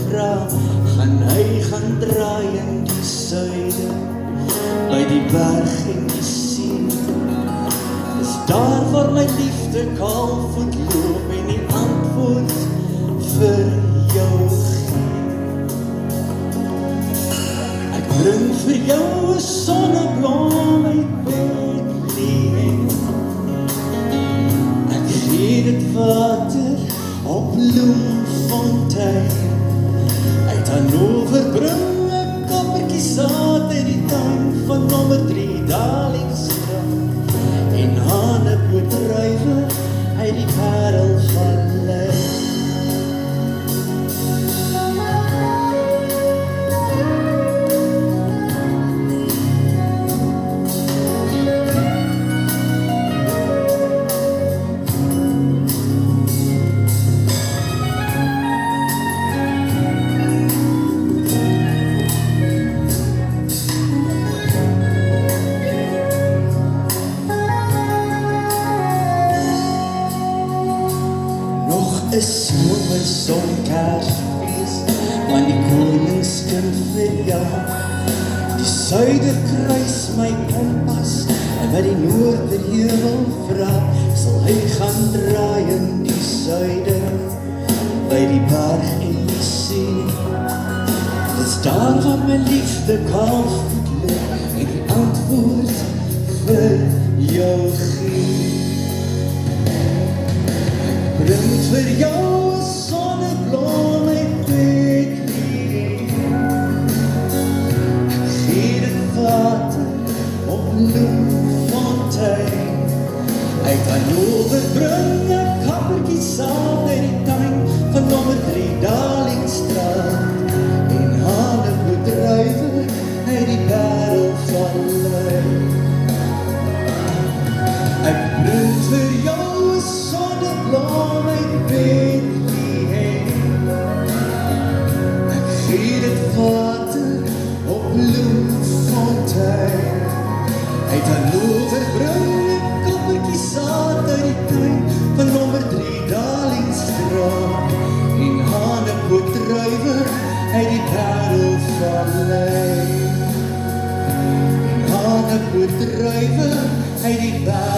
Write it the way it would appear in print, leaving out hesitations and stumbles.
vra, gaan draai in die suide, by die berg en die see. Is daar waar my liefde kaalvoet loop en die antwoord vir jou gee. Ek bring vir jou 'n sonneblom uit Bethlehem. Ek gee dit water op Bloemfontein. Uit Hannover bring ek koppertjie saad in die tuin van nommer 3 Darlingstraat. En hanepoetdruiwe uit die Parelvallei. Is somersom Kersfeest, want die koningskind verjaar. Die suider kruis my kompas, en wat die noorderheuwel vra, sal hy gaan draai in die suide, by die berg en die see. Dis daar waar my liefde kaalvoet loop, en die antwoord vir jou gee. Bring vir jou 'n sonneblom uit Bethlehem. Ek gee dit water op Bloemfontein. Uit Hannover bring ek kappertjie saad uit die tuin van nommer 3 Darlingstraat. En hanepoetdruiwe uit die Parelvallei. Ek bring vir jou 'n sonneblom uit Bethlehem. Ek gee dit water op Bloemfontein. Uit Hannover bring ek koppertjie saad uit die tuin van nommer 3 Darlingstraat. En hanepoetdruiwe uit die Parelvallei. En hanepoetdruiwe uit die Parelvallei.